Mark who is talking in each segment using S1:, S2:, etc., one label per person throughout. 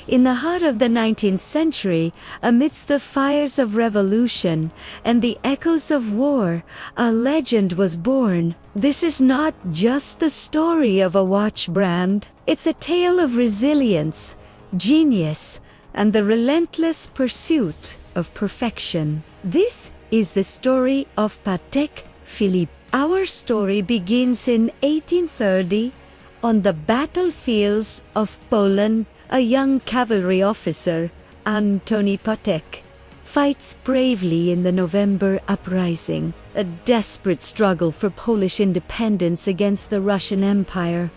S1: In the heart of the 19th century, amidst the fires of revolution and the echoes of war, a legend was born. This is not just the story of a watch brand. It's a tale of resilience, genius, and the relentless pursuit of perfection. This is the story of Patek Philippe. Our story begins in 1830 on the battlefields of Poland. A young cavalry officer, Antoni Patek, fights bravely in the November uprising, a desperate struggle for Polish independence against the Russian Empire.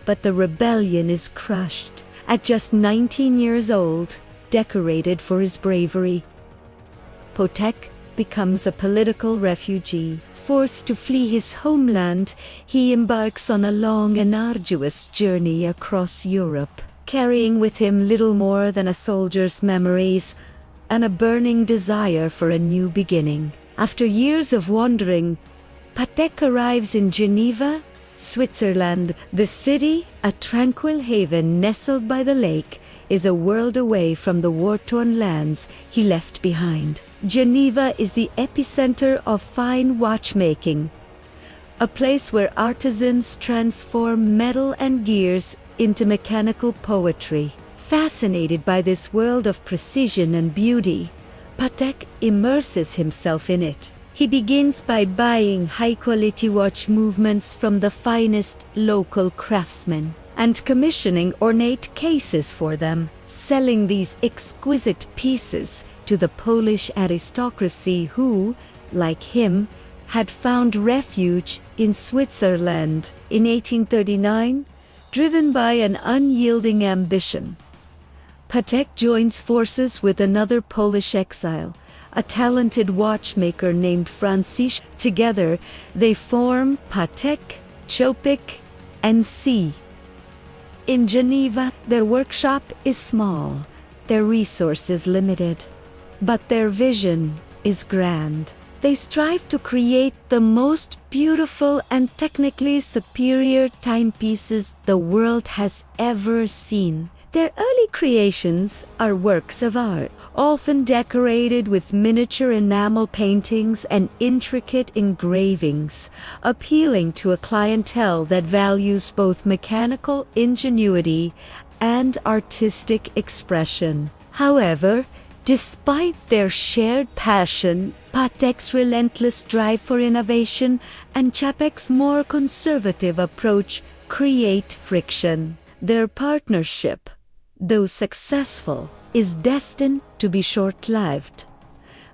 S1: But the rebellion is crushed. At just 19 years old, decorated for his bravery, Patek becomes a political refugee. Forced to flee his homeland, he embarks on a long and arduous journey across Europe, carrying with him little more than a soldier's memories and a burning desire for a new beginning. After years of wandering, Patek arrives in Geneva, Switzerland. The city, a tranquil haven nestled by the lake, is a world away from the war-torn lands he left behind. Geneva is the epicenter of fine watchmaking, a place where artisans transform metal and gears into mechanical poetry. Fascinated by this world of precision and beauty, Patek immerses himself in it. He begins by buying high-quality watch movements from the finest local craftsmen and commissioning ornate cases for them, selling these exquisite pieces to the Polish aristocracy who, like him, had found refuge in Switzerland. In 1839, driven by an unyielding ambition, Patek joins forces with another Polish exile, a talented watchmaker named Franciszek. Together, they form Patek, Chopik, and C. In Geneva, their workshop is small, their resources limited, but their vision is grand. They strive to create the most beautiful and technically superior timepieces the world has ever seen. Their early creations are works of art, often decorated with miniature enamel paintings and intricate engravings, appealing to a clientele that values both mechanical ingenuity and artistic expression. However, despite their shared passion, Patek's relentless drive for innovation and Chopik's more conservative approach create friction. Their partnership, though successful, is destined to be short-lived.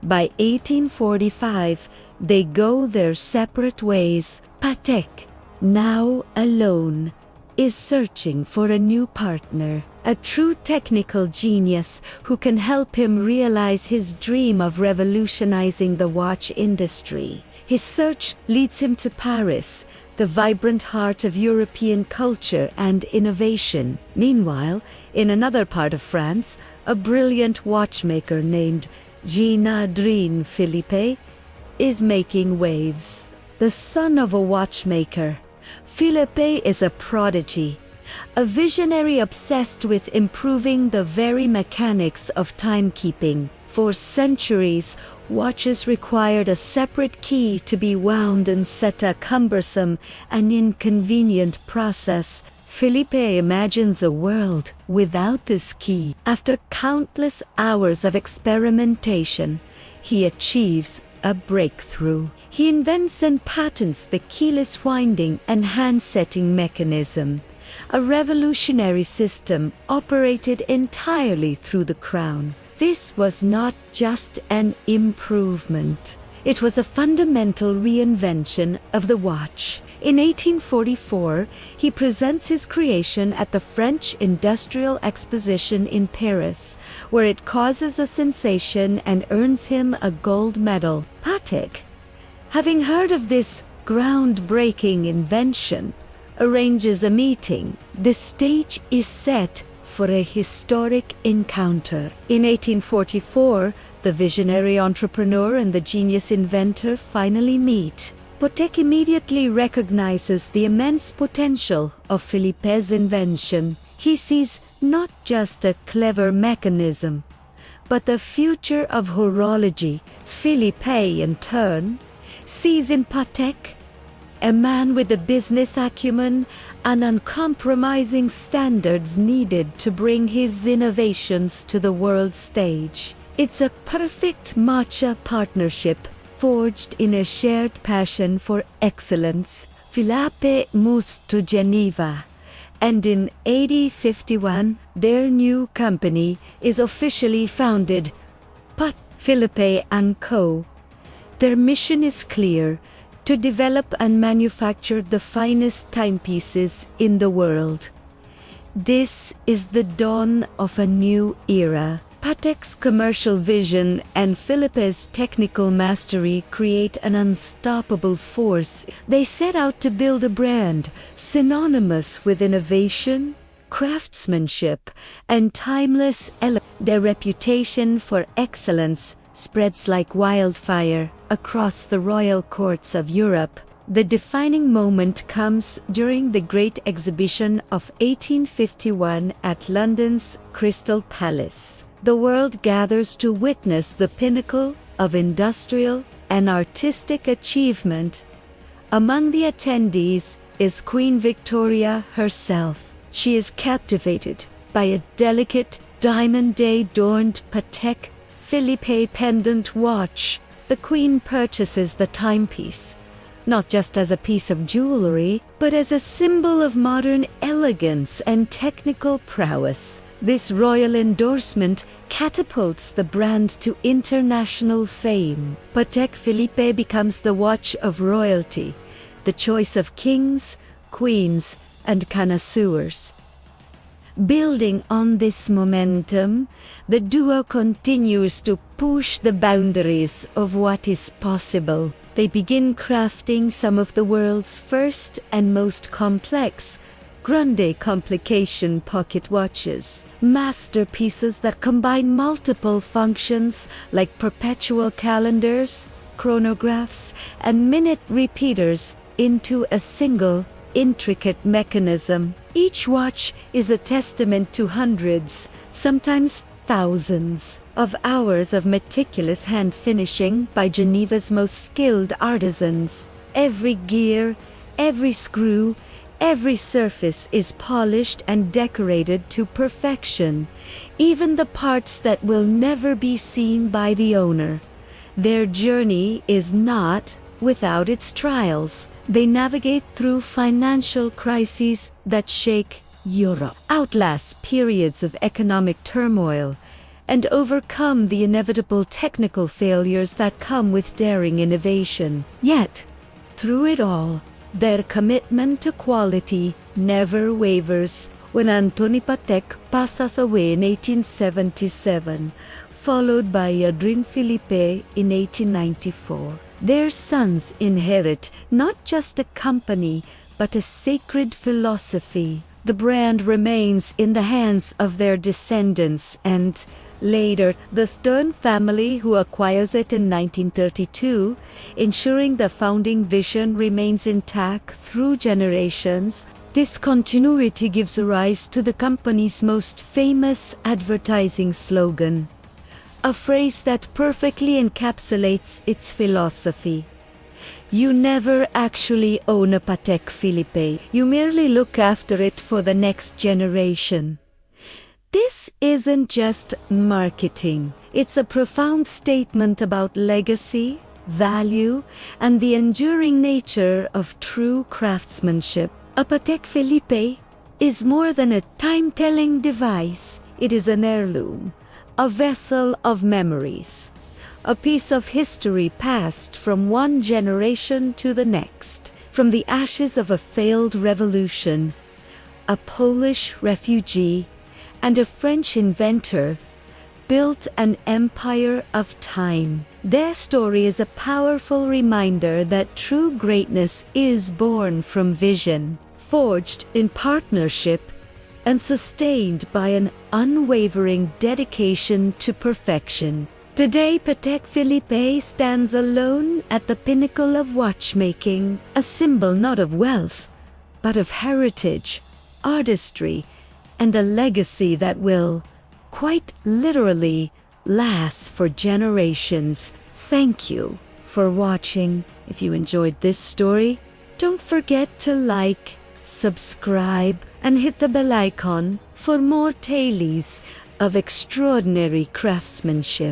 S1: By 1845, they go their separate ways. Patek, now alone, is searching for a new partner, a true technical genius who can help him realize his dream of revolutionizing the watch industry. His search leads him to Paris, the vibrant heart of European culture and innovation. Meanwhile, in another part of France, a brilliant watchmaker named Adrien Philippe is making waves. The son of a watchmaker, Philippe is a prodigy, a visionary obsessed with improving the very mechanics of timekeeping. For centuries, watches required a separate key to be wound and set, a cumbersome and inconvenient process. Philippe imagines a world without this key. After countless hours of experimentation, he achieves a breakthrough. He invents and patents the keyless winding and hand-setting mechanism, a revolutionary system operated entirely through the crown. This was not just an improvement. It was a fundamental reinvention of the watch. In 1844, he presents his creation at the French Industrial Exposition in Paris, where it causes a sensation and earns him a gold medal. Patek, having heard of this groundbreaking invention, arranges a meeting. The stage is set for a historic encounter. In 1844, the visionary entrepreneur and the genius inventor finally meet. Patek immediately recognizes the immense potential of Philippe's invention. He sees not just a clever mechanism, but the future of horology. Philippe, in turn, sees in Patek a man with the business acumen and uncompromising standards needed to bring his innovations to the world stage. It's a perfect matcha partnership, forged in a shared passion for excellence. Philippe moves to Geneva, and in 1851 their new company is officially founded, Patek Philippe & Co. Their mission is clear: to develop and manufacture the finest timepieces in the world. This is the dawn of a new era. Patek's commercial vision and Philippe's technical mastery create an unstoppable force. They set out to build a brand synonymous with innovation, craftsmanship, and timeless elegance. Their reputation for excellence spreads like wildfire across the royal courts of Europe. The defining moment comes during the Great Exhibition of 1851 at London's Crystal Palace. The world gathers to witness the pinnacle of industrial and artistic achievement. Among the attendees is Queen Victoria herself. She is captivated by a delicate, diamond-adorned Patek Philippe pendant watch. The Queen purchases the timepiece, not just as a piece of jewelry, but as a symbol of modern elegance and technical prowess. This royal endorsement catapults the brand to international fame. Patek Philippe becomes the watch of royalty, the choice of kings, queens, and connoisseurs. Building on this momentum, the duo continues to push the boundaries of what is possible. They begin crafting some of the world's first and most complex grande complication pocket watches, masterpieces that combine multiple functions like perpetual calendars, chronographs, and minute repeaters into a single, intricate mechanism. Each watch is a testament to hundreds, sometimes thousands, of hours of meticulous hand finishing by Geneva's most skilled artisans. Every gear, every screw, every surface is polished and decorated to perfection, even the parts that will never be seen by the owner. Their journey is not without its trials. They navigate through financial crises that shake Europe, outlast periods of economic turmoil, and overcome the inevitable technical failures that come with daring innovation. Yet, through it all, their commitment to quality never wavers. When Antoni Patek passes away in 1877, followed by Adrien Philippe in 1894, their sons inherit not just a company, but a sacred philosophy. The brand remains in the hands of their descendants and, later, the Stern family, who acquires it in 1932, ensuring the founding vision remains intact through generations. This continuity gives rise to the company's most famous advertising slogan, a phrase that perfectly encapsulates its philosophy. You never actually own a Patek Philippe. You merely look after it for the next generation. This isn't just marketing. It's a profound statement about legacy, value, and the enduring nature of true craftsmanship. A Patek Philippe is more than a time-telling device. It is an heirloom, a vessel of memories, a piece of history passed from one generation to the next. From the ashes of a failed revolution, a Polish refugee, and a French inventor built an empire of time. Their story is a powerful reminder that true greatness is born from vision, forged in partnership, and sustained by an unwavering dedication to perfection. Today, Patek Philippe stands alone at the pinnacle of watchmaking, a symbol not of wealth, but of heritage, artistry, and a legacy that will, quite literally, last for generations. Thank you for watching. If you enjoyed this story, don't forget to like, subscribe, and hit the bell icon for more tales of extraordinary craftsmanship.